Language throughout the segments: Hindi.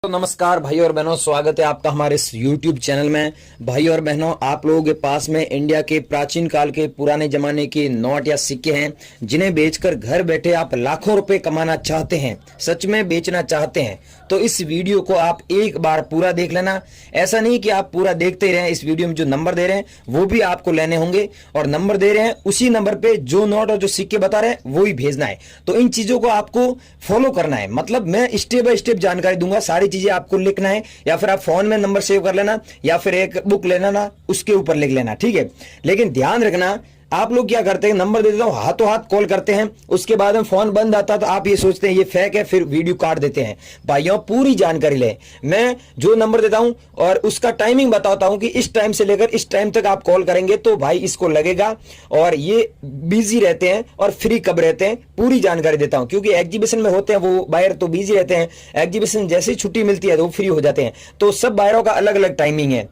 तो नमस्कार भाई और बहनों, स्वागत है आपका हमारे इस YouTube चैनल में। भाई और बहनों, आप लोगों के पास में इंडिया के प्राचीन काल के पुराने जमाने के नोट या सिक्के हैं जिन्हें बेचकर घर बैठे आप लाखों रुपए कमाना चाहते हैं, सच में बेचना चाहते हैं, तो इस वीडियो को आप एक बार पूरा देख लेना। ऐसा नहीं कि आप पूरा देखते ही रहें, इस वीडियो में जो नंबर दे रहे हैं वो भी आपको लेने होंगे और नंबर दे रहे हैं उसी नंबर पे जो नोट और जो सिक्के बता रहे हैं वो ही भेजना है। तो इन चीजों को आपको फॉलो करना है, मतलब मैं स्टेप बाय स्टेप जानकारी दूंगा, सारी चीजें आपको लिखना है या फिर आप फोन में नंबर सेव कर लेना या फिर एक बुक लेना ना, उसके ऊपर लिख लेना, ठीक है। लेकिन ध्यान रखना, आप लोग क्या करते हैं, नंबर दे देता हूं, हाथों हाथ कॉल करते हैं, उसके बाद में फोन बंद आता तो आप ये सोचते हैं ये फेक है, फिर वीडियो काट देते हैं। भाइयों, पूरी जानकारी लें। मैं जो नंबर देता हूं और उसका टाइमिंग बताता हूं कि इस टाइम से लेकर इस टाइम तक आप कॉल करेंगे तो भाई इसको लगेगा, और ये बिजी रहते हैं और फ्री कब रहते हैं पूरी जानकारी देता हूं, क्योंकि एग्जीबिशन में होते हैं वो बायर तो बिजी रहते हैं, एग्जीबिशन जैसे ही छुट्टी मिलती है तो वो फ्री हो जाते हैं। तो सब बायरों का अलग अलग टाइमिंग है,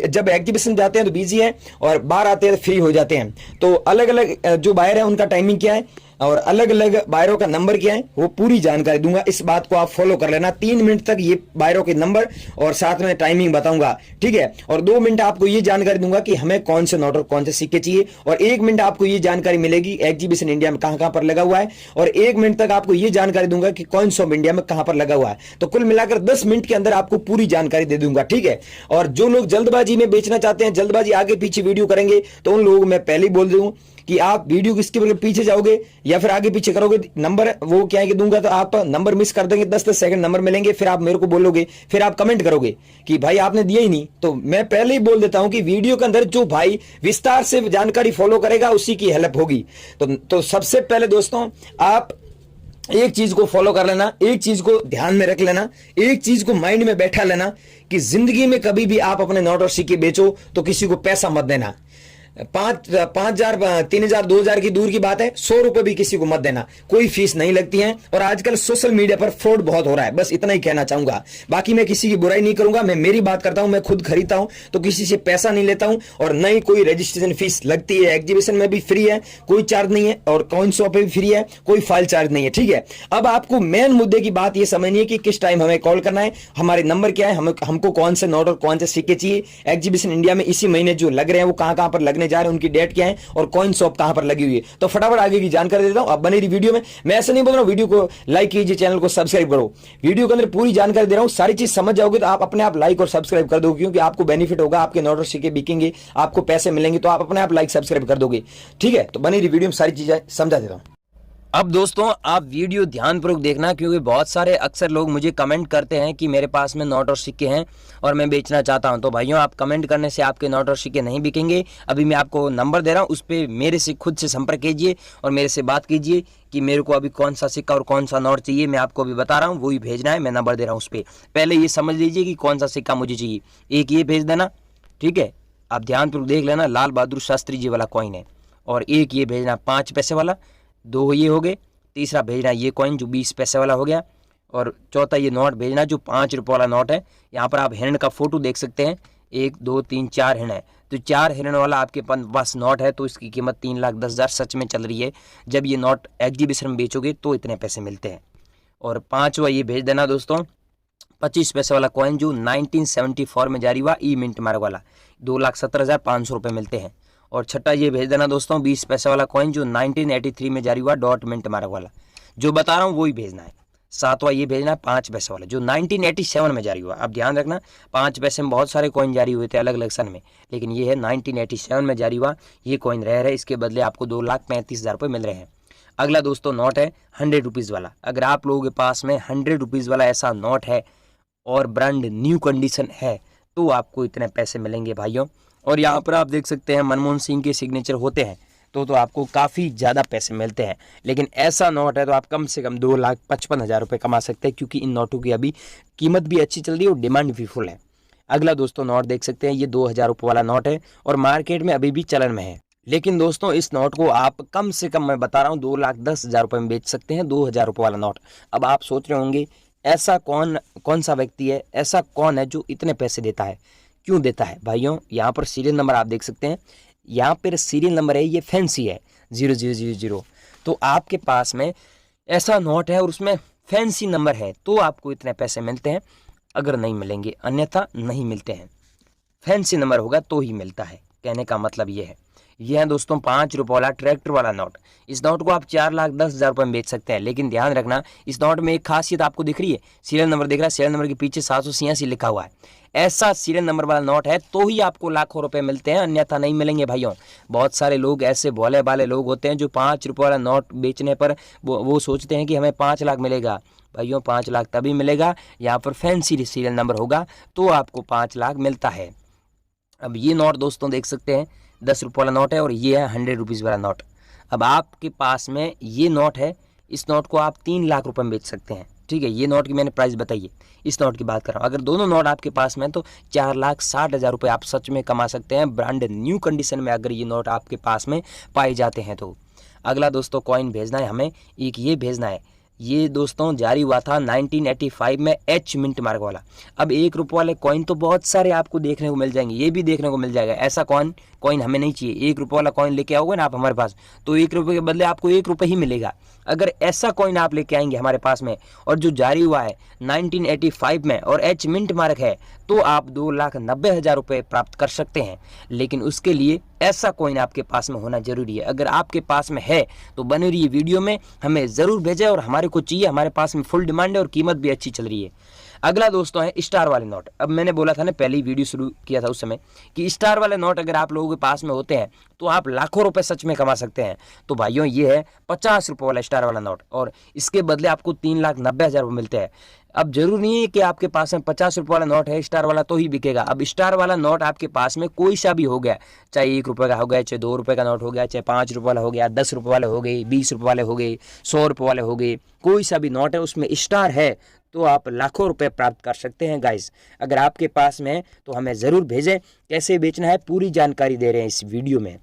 जब एग्जीबिशन जाते हैं तो बिजी है और बाहर आते हैं तो फ्री हो जाते हैं। तो अलग अलग जो बायर है उनका टाइमिंग क्या है और अलग अलग बायरों का नंबर क्या है वो पूरी जानकारी दूंगा। इस बात को आप फॉलो कर लेना। 3 मिनट तक ये बायरों के नंबर और साथ में टाइमिंग बताऊंगा, ठीक है। और 2 मिनट आपको ये जानकारी दूंगा कि हमें कौन से नोट और कौन से सिक्के चाहिए, और 1 मिनट आपको ये जानकारी मिलेगी एग्जीबिशन इंडिया में कहां कहां पर लगा हुआ है, और 1 मिनट तक आपको ये जानकारी दूंगा कि कौन सा इंडिया में कहां पर लगा हुआ है। तो कुल मिलाकर 10 मिनट के अंदर आपको पूरी जानकारी दे दूंगा, ठीक है। और जो लोग जल्दबाजी में बेचना चाहते हैं, जल्दबाजी आगे पीछे वीडियो करेंगे, तो उन लोगों को मैं पहले ही बोल दूं कि आप वीडियो किसके पीछे जाओगे या फिर आगे पीछे करोगे, नंबर वो क्या है कि दूंगा तो आप नंबर मिस कर देंगे, 10-10 सेकंड नंबर मिलेंगे, फिर आप मेरे को बोलोगे, फिर आप कमेंट करोगे कि भाई आपने दिया ही नहीं। तो मैं पहले ही बोल देता हूं कि वीडियो के अंदर जो भाई विस्तार से जानकारी फॉलो करेगा उसी की हेल्प होगी। तो सबसे पहले दोस्तों, आप एक चीज को फॉलो कर लेना, एक चीज को ध्यान में रख लेना, एक चीज को माइंड में बैठा लेना कि जिंदगी में कभी भी आप अपने नोट और सिक्के बेचो तो किसी को पैसा मत देना। 5,000 3,000 2,000 की दूर की बात है, 100 रुपए भी किसी को मत देना, कोई फीस नहीं लगती है। और आजकल सोशल मीडिया पर फ्रॉड बहुत हो रहा है, बस इतना ही कहना चाहूंगा। बाकी मैं किसी की बुराई नहीं करूंगा, मैं मेरी बात करता हूं, मैं खुद खरीदता हूं तो किसी से पैसा नहीं लेता हूं और न ही कोई रजिस्ट्रेशन फीस लगती है। एग्जीबिशन में भी फ्री है, कोई चार्ज नहीं है, और कॉइन शॉप पे भी फ्री है, कोई फाइल चार्ज नहीं है, ठीक है। अब आपको मेन मुद्दे की बात यह समझनी है कि किस टाइम हमें कॉल करना है, हमारे नंबर क्या है, हमको कौन से नोट और कौन से सिक्के चाहिए, एग्जीबिशन इंडिया में इसी महीने जो लग रहे हैं वो कहां कहां पर लगने जा रहे हैं, उनकी डेट क्या है और कॉइन शॉप कहां पर लगी हुई है। तो फटाफट आगे की जानकारी देता हूं, अब बने रही वीडियो में। मैं ऐसे नहीं बोल रहा हूं वीडियो को लाइक कीजिए, चैनल को सब्सक्राइब करो, वीडियो के अंदर पूरी जानकारी दे रहा हूं, सारी चीज समझ जाओगे तो आप अपने आप लाइक और सब्सक्राइब कर दोगे, क्योंकि आपको बेनिफिट होगा, आपके नोट और सिक्के बिकेंगे, आपको पैसे मिलेंगे, तो आप अपने आप लाइक सब्सक्राइब कर दोगे, ठीक है। तो बनी रही वीडियो में सारी चीजें समझा देता हूं। अब दोस्तों, आप वीडियो ध्यानपूर्वक देखना, क्योंकि बहुत सारे अक्सर लोग मुझे कमेंट करते हैं कि मेरे पास में नोट और सिक्के हैं और मैं बेचना चाहता हूं। तो भाइयों, आप कमेंट करने से आपके नोट और सिक्के नहीं बिकेंगे। अभी मैं आपको नंबर दे रहा हूं, उस पर मेरे से खुद से संपर्क कीजिए और मेरे से बात कीजिए कि मेरे को अभी कौन सा सिक्का और कौन सा नोट चाहिए। मैं आपको अभी बता रहा हूँ, वही भेजना है, मैं नंबर दे रहा हूँ उस पर। पहले ये समझ लीजिए कि कौन सा सिक्का मुझे चाहिए, एक ये भेज देना, ठीक है। आप ध्यानपूर्वक देख लेना, लाल बहादुर शास्त्री जी वाला कॉइन है, और एक ये भेजना 5 पैसे वाला, 2 ये हो गए, तीसरा भेजना ये कॉइन जो 20 पैसे वाला हो गया, और चौथा ये नोट भेजना जो 5 रुपये वाला नोट है। यहाँ पर आप हिरण का फोटो देख सकते हैं, 1 2 3 4 हिरण है, तो 4 हिरण वाला आपके पास नोट है, तो इसकी कीमत 3,10,000 सच में चल रही है। जब ये नोट एग्जीबिशन में बेचोगे तो इतने पैसे मिलते हैं। और 5वां ये भेज देना दोस्तों, 25 पैसे वाला कॉइन जो 1974 में जारी हुआ, ई मिंट मार्क वाला, 2,17,500 रुपये मिलते हैं। और छठा ये भेज देना दोस्तों, 20 पैसे वाला कॉइन जो 1983 में जारी हुआ, डॉट मिंट मार्क वाला, जो बता रहा हूँ वही भेजना है। 7वां ये भेजना है 5 पैसे वाला जो 1987 में जारी हुआ। अब ध्यान रखना, 5 पैसे में बहुत सारे कॉइन जारी हुए थे अलग अलग सन में, लेकिन ये है 1987 में जारी हुआ, ये कॉइन रह रहे, इसके बदले आपको 2,35,000 रुपये मिल रहे हैं। अगला दोस्तों नोट है 100 रुपीज़ वाला। अगर आप लोगों के पास में 100 रुपीज़ वाला ऐसा नोट है और ब्रांड न्यू कंडीशन है तो आपको इतने पैसे मिलेंगे भाइयों। और यहाँ पर आप देख सकते हैं मनमोहन सिंह के सिग्नेचर होते हैं तो आपको काफ़ी ज़्यादा पैसे मिलते हैं। लेकिन ऐसा नोट है तो आप कम से कम 2,55,000 रुपये कमा सकते हैं, क्योंकि इन नोटों की अभी कीमत भी अच्छी चल रही है और डिमांड भी फुल है। अगला दोस्तों नोट देख सकते हैं, ये 2,000 रुपये वाला नोट है और मार्केट में अभी भी चलन में है। लेकिन दोस्तों इस नोट को आप कम से कम, मैं बता रहा हूँ, 2,10,000 रुपये में बेच सकते हैं, 2,000 रुपये वाला नोट। अब आप सोच रहे होंगे ऐसा कौन सा व्यक्ति है, ऐसा कौन है जो इतने पैसे देता है, क्यों देता है। भाइयों, यहाँ पर सीरियल नंबर आप देख सकते हैं, यहाँ पर सीरियल नंबर है, ये फैंसी है 0000। तो आपके पास में ऐसा नोट है और उसमें फैंसी नंबर है तो आपको इतने पैसे मिलते हैं। अगर नहीं मिलेंगे, अन्यथा नहीं मिलते हैं। फैंसी नंबर होगा तो ही मिलता है, कहने का मतलब ये है। ये है दोस्तों 5 रुपये वाला ट्रैक्टर वाला नोट। इस नोट को आप 4,10,000 रुपये में बेच सकते हैं। लेकिन ध्यान रखना, इस नोट में एक खासियत आपको दिख रही है, सीरियल नंबर दिख रहा है, सीरियल नंबर के पीछे 786 लिखा हुआ है। ऐसा सीरियल नंबर वाला नोट है तो ही आपको लाखों रुपए मिलते हैं, अन्यथा नहीं मिलेंगे भाइयों। बहुत सारे लोग ऐसे भोले भाले लोग होते हैं जो 5 रुपये वाला नोट बेचने पर वो सोचते हैं कि हमें 5 लाख मिलेगा। भाइयों 5 लाख तभी मिलेगा यहाँ पर फैंसी सीरियल नंबर होगा तो आपको 5 लाख मिलता है। अब ये नोट दोस्तों देख सकते हैं 10 रुपये वाला नोट है और ये है 100 रुपीज़ वाला नोट। अब आपके पास में ये नोट है, इस नोट को आप 3 लाख रुपए में बेच सकते हैं। ठीक है, ये नोट की मैंने प्राइस बताई है, इस नोट की बात कर रहा हूँ। अगर दोनों नोट आपके पास में है तो 4,60,000 रुपये आप सच में कमा सकते हैं, ब्रांड न्यू कंडीशन में अगर ये नोट आपके पास में पाए जाते हैं तो। अगला दोस्तों कॉइन भेजना है हमें, एक ये भेजना है। ये दोस्तों जारी हुआ था 1985 में एच मिंट मार्क वाला। अब 1 रुपये वाले कॉइन तो बहुत सारे आपको देखने को मिल जाएंगे, ये भी देखने को मिल जाएगा। ऐसा कॉइन हमें नहीं चाहिए। 1 रुपये वाला कॉइन लेके आओगे ना आप हमारे पास तो 1 रुपये के बदले आपको 1 रुपये ही मिलेगा। अगर ऐसा कॉइन आप लेके आएंगे हमारे पास में और जो जारी हुआ है 1985 में और एच मिंट मार्क है तो आप 2,90,000 रुपये प्राप्त कर सकते हैं। लेकिन उसके लिए ऐसा कॉइन आपके पास में होना जरूरी है। अगर आपके पास में है तो बने रहिए वीडियो में, हमें ज़रूर भेजें और हमारे को चाहिए, हमारे पास में फुल डिमांड है और कीमत भी अच्छी चल रही है। अगला दोस्तों है स्टार वाले नोट। अब मैंने बोला था ना, पहले ही वीडियो शुरू किया था उस समय कि स्टार वाले नोट अगर आप लोगों के पास में होते हैं तो आप लाखों रुपए सच में कमा सकते हैं। तो भाइयों ये है 50 रुपये वाला स्टार वाला नोट और इसके बदले आपको 3,90,000 रुपये मिलते हैं। अब जरूर नहीं है कि आपके पास में 50 रुपये वाला नोट है स्टार वाला तो ही बिकेगा। अब स्टार वाला नोट आपके पास में कोई सा भी हो गया, चाहे 1 रुपये का हो गया, चाहे 2 रुपये का नोट हो गया, चाहे 5 रुपये वाला हो गया, 10 रुपये वाले हो गए, 20 रुपये वाले हो गए, 100 रुपये वाले हो गए, कोई सा भी नोट है उसमें स्टार है तो आप लाखों रुपए प्राप्त कर सकते हैं गाइस। अगर आपके पास में है तो हमें ज़रूर भेजें। कैसे बेचना है पूरी जानकारी दे रहे हैं इस वीडियो में।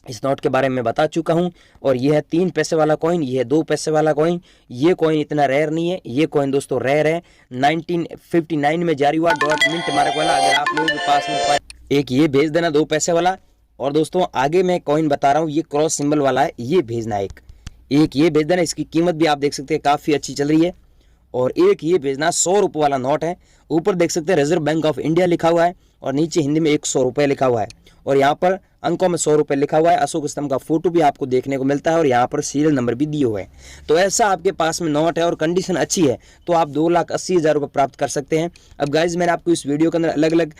इस नोट के बारे में बता चुका हूं। और ये है 3 पैसे वाला कॉइन, ये है 2 पैसे वाला कॉइन। ये कॉइन इतना रेयर नहीं है, ये कॉइन दोस्तों रेयर है। 1959 में जारी हुआ डॉट मिंट मार्क वाला। अगर आप लोगों के पास में एक ये भेज देना 2 पैसे वाला। और दोस्तों आगे मैं कॉइन बता रहा हूँ, ये क्रॉस सिंबल वाला है, ये भेजना एक ये भेज देना। इसकी कीमत भी आप देख सकते हैं काफ़ी अच्छी चल रही है। और एक ये भेजना 100 रुपये वाला नोट है। ऊपर देख सकते हैं रिजर्व बैंक ऑफ इंडिया लिखा हुआ है और नीचे हिंदी में 100 रुपये लिखा हुआ है और यहाँ पर अंकों में 100 रुपये लिखा हुआ है। अशोक स्तंभ का फोटो भी आपको देखने को मिलता है और यहाँ पर सीरियल नंबर भी दिए हुए हैं। तो ऐसा आपके पास में नोट है और कंडीशन अच्छी है तो आप 2,80,000 रुपये प्राप्त कर सकते हैं। अब गाइज मैंने आपको इस वीडियो के अंदर अलग अलग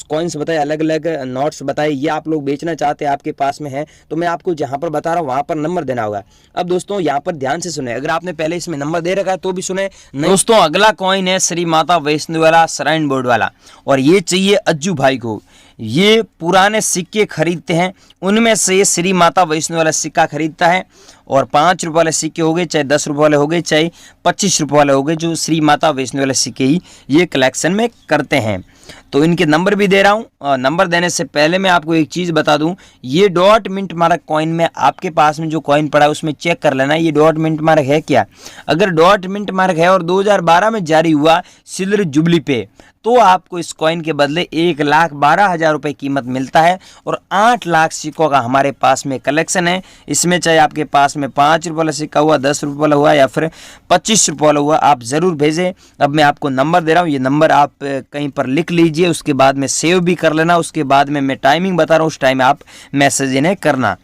कॉइन्स बताए, अलग अलग नोट्स बताए। ये आप लोग बेचना चाहते हैं, आपके पास में है तो मैं आपको जहाँ पर बता रहा हूँ वहाँ पर नंबर देना होगा। अब दोस्तों यहाँ पर ध्यान से सुने, अगर आपने पहले इसमें नंबर दे रखा है तो भी सुने। दोस्तों अगला कॉइन है श्री माता वैष्णो वाला श्राइन बोर्ड वाला और ये चाहिए अज्जू भाई को। ये पुराने सिक्के खरीदते हैं, उनमें से ये श्री माता वैष्णो वाला सिक्का खरीदता है। और 5 रुपये वाले सिक्के हो गए, चाहे 10 रुपये वाले हो गए, चाहे 25 रुपये वाले हो गए, जो श्री माता वैष्णो वाले सिक्के ही ये कलेक्शन में करते हैं। तो इनके नंबर भी दे रहा हूँ। नंबर देने से पहले मैं आपको एक चीज़ बता दूं, ये डॉट मिंट मार्क कॉइन में आपके पास में जो कॉइन पड़ा है उसमें चेक कर लेना ये डॉट मिंट मार्क है क्या। अगर डॉट मिंट मार्क है और 2012 में जारी हुआ सिल्वर जुबली पे तो आपको इस कॉइन के बदले 1,12,000 रुपये कीमत मिलता है। और 8 लाख सिक्कों का हमारे पास में कलेक्शन है। इसमें चाहे आपके पास में 5 रुपये वाला सिक्का हुआ, 10 रुपये वाला हुआ या फिर 25 रुपये वाला हुआ, आप ज़रूर भेजें। अब मैं आपको नंबर दे रहा हूँ, ये नंबर आप कहीं पर लिख लीजिए, उसके बाद में सेव भी कर लेना। उसके बाद में मैं टाइमिंग बता रहा हूँ, उस टाइम आप मैसेज इन्हें करना।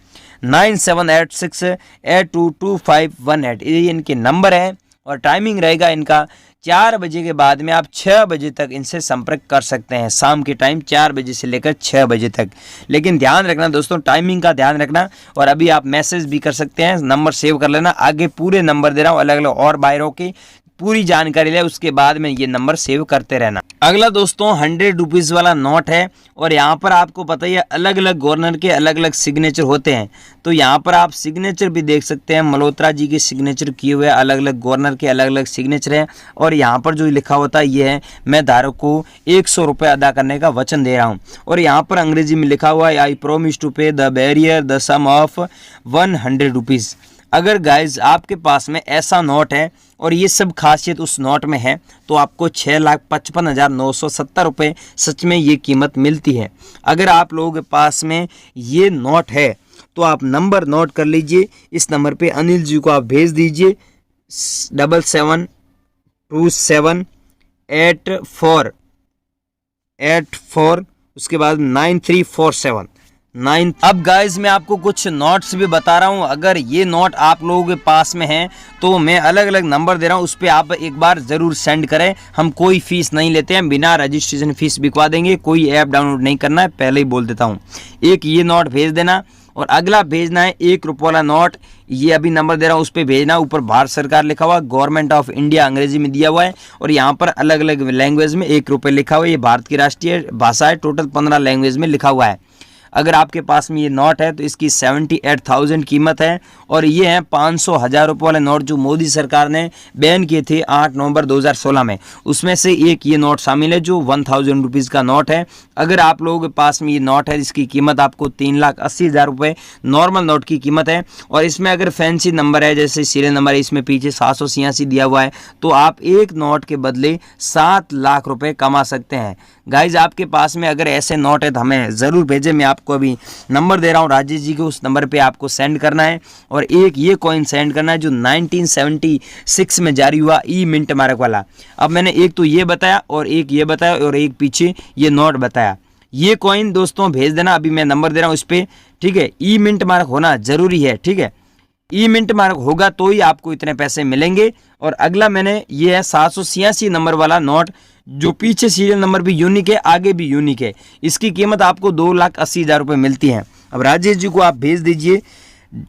9786822518 ये इनके नंबर है और टाइमिंग रहेगा इनका 4 बजे के बाद में आप 6 बजे तक इनसे संपर्क कर सकते हैं। शाम के टाइम 4 बजे से लेकर 6 बजे तक। लेकिन ध्यान रखना दोस्तों, टाइमिंग का ध्यान रखना। और अभी आप मैसेज भी कर सकते हैं, नंबर सेव कर लेना। आगे पूरे नंबर दे रहा हूँ अलग अलग और बायरों की पूरी जानकारी ले, उसके बाद में ये नंबर सेव करते रहना। अगला दोस्तों 100 रुपीज़ वाला नोट है और यहाँ पर आपको पता ही है अलग अलग गवर्नर के अलग अलग सिग्नेचर होते हैं। तो यहाँ पर आप सिग्नेचर भी देख सकते हैं, मल्होत्रा जी के सिग्नेचर किए हुए अलग अलग गवर्नर के अलग अलग सिग्नेचर हैं। और यहाँ पर जो लिखा होता है ये है, मैं धारक को 100 रुपये अदा करने का वचन दे रहा हूँ। और यहाँ पर अंग्रेजी में लिखा हुआ है, I promise to pay the bearer the sum of 100 rupees. अगर गाइज आपके पास में ऐसा नोट है और ये सब खासियत उस नोट में है तो आपको 6,55,970 रुपये सच में ये कीमत मिलती है। अगर आप लोगों के पास में ये नोट है तो आप नंबर नोट कर लीजिए, इस नंबर पे अनिल जी को आप भेज दीजिए 7727 8484, उसके बाद 9347 9। अब गाइज मैं आपको कुछ नोट्स भी बता रहा हूँ। अगर ये नोट आप लोगों के पास में हैं तो मैं अलग अलग नंबर दे रहा हूँ, उस पर आप एक बार ज़रूर सेंड करें। हम कोई फीस नहीं लेते हैं, बिना रजिस्ट्रेशन फीस बिकवा देंगे। कोई ऐप डाउनलोड नहीं करना है, पहले ही बोल देता हूँ। एक ये नोट भेज देना और अगला भेजना है ₹1 वाला नोट। ये अभी नंबर दे रहा हूँ, उस पर भेजना। ऊपर भारत सरकार लिखा हुआ, गवर्नमेंट ऑफ इंडिया अंग्रेजी में दिया हुआ है और यहाँ पर अलग अलग लैंग्वेज में ₹1 लिखा हुआ है। ये भारत की राष्ट्रीय भाषा है। टोटल 15 लैंग्वेज में लिखा हुआ है। अगर आपके पास में ये नोट है तो इसकी 78,000 कीमत है। और ये है 500 हज़ार वाले नोट जो मोदी सरकार ने बैन किए थे 8 नवंबर 2016 में। उसमें से एक ये नोट शामिल है जो 1000 रुपीज़ का नोट है। अगर आप लोगों के पास में ये नोट है, इसकी कीमत आपको 3,80,000 रुपये नॉर्मल नोट की कीमत है। और इसमें अगर फैंसी नंबर है, जैसे सीरियल नंबर है, इसमें पीछे 786 दिया हुआ है, तो आप एक नोट के बदले 7 लाख रुपए कमा सकते हैं। गाइज आपके पास में अगर ऐसे नोट है तो हमें ज़रूर भेजें। मैं आपको अभी नंबर दे रहा हूँ राजेश जी के, उस नंबर पे आपको सेंड करना है। और एक ये कॉइन सेंड करना है जो 1976 में जारी हुआ, ई मिंट मार्क वाला। अब मैंने एक तो ये बताया और एक ये बताया और एक पीछे ये नोट बताया। ये कॉइन दोस्तों भेज देना, अभी मैं नंबर दे रहा हूँ इस पर, ठीक है। ई मिंट मार्क होना ज़रूरी है, ठीक है। ई मिंट मार्क होगा तो ही आपको इतने पैसे मिलेंगे। और अगला मैंने ये है 786 नंबर वाला नोट, जो पीछे सीरियल नंबर भी यूनिक है, आगे भी यूनिक है। इसकी कीमत आपको 2,80,000 रुपये मिलती है। अब राजेश जी को आप भेज दीजिए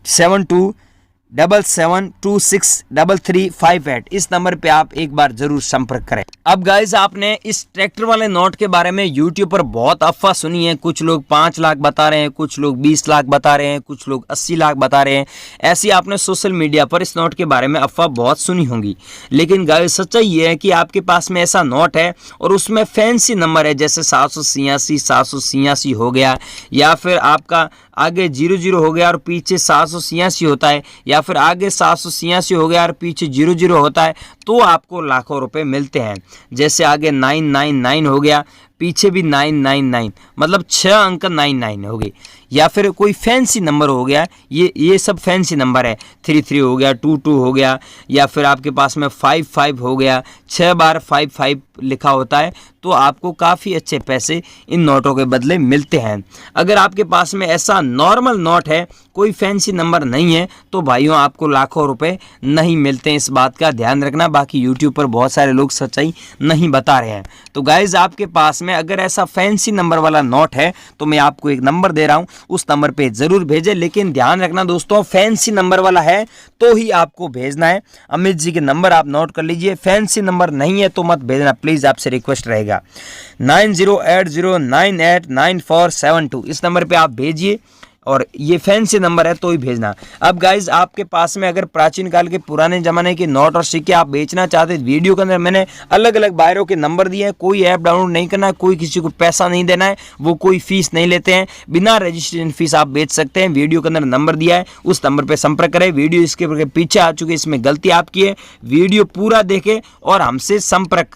7277263358। इस नंबर पे आप एक बार जरूर संपर्क करें। अब गाइज आपने इस ट्रैक्टर वाले नोट के बारे में यूट्यूब पर बहुत अफवाह सुनी है। कुछ लोग 5 लाख बता रहे हैं, कुछ लोग 20 लाख बता रहे हैं, कुछ लोग 80 लाख बता रहे हैं। ऐसी आपने सोशल मीडिया पर इस नोट के बारे में अफवाह बहुत सुनी होंगी। लेकिन गाइज सच्चाई ये है कि आपके पास में ऐसा नोट है और उसमें फैंसी नंबर है, जैसे 786 हो गया, या फिर आपका आगे 00 हो गया और पीछे 786 होता है, या फिर आगे 786 हो गया और पीछे 00 होता है, तो आपको लाखों रुपए मिलते हैं। जैसे आगे 999 हो गया, पीछे भी 999, मतलब 6 अंक 99 हो गई। या फिर कोई फैंसी नंबर हो गया, ये सब फैंसी नंबर है। 33 हो गया, 22 हो गया, या फिर आपके पास में 55 हो गया, 6 बार 55 लिखा होता है, तो आपको काफ़ी अच्छे पैसे इन नोटों के बदले मिलते हैं। अगर आपके पास में ऐसा नॉर्मल नोट है, कोई फैंसी नंबर नहीं है, तो भाइयों आपको लाखों रुपए नहीं मिलते हैं। इस बात का ध्यान रखना। बाकी यूट्यूब पर बहुत सारे लोग सच्चाई नहीं बता रहे हैं। तो गाइज आपके पास में अगर ऐसा फैंसी नंबर वाला नोट है तो मैं आपको एक नंबर दे रहा हूं, उस नंबर पे जरूर भेजें। लेकिन ध्यान रखना दोस्तों, फैंसी नंबर वाला है तो ही आपको भेजना है। अमित जी के नंबर आप नोट कर लीजिए। फैंसी नंबर नहीं है तो मत भेजना प्लीज, आपसे रिक्वेस्ट रहेगा। 9080989472 इस नंबर पे आप भेजिए, और ये फैंसी नंबर है तो ही भेजना। अब गाइज आपके पास में अगर प्राचीन काल के पुराने जमाने के नोट और सिक्के आप बेचना चाहते हैं, वीडियो के अंदर मैंने अलग अलग बायरों के नंबर दिए हैं। कोई ऐप डाउनलोड नहीं करना है, कोई किसी को पैसा नहीं देना है, वो कोई फीस नहीं लेते हैं, बिना रजिस्ट्रेशन फीस आप बेच सकते हैं। वीडियो के अंदर नंबर दिया है, उस नंबर पर संपर्क करें। वीडियो इसके पीछे आ चुके, इसमें गलती आपकी है। वीडियो पूरा देखें और हमसे संपर्क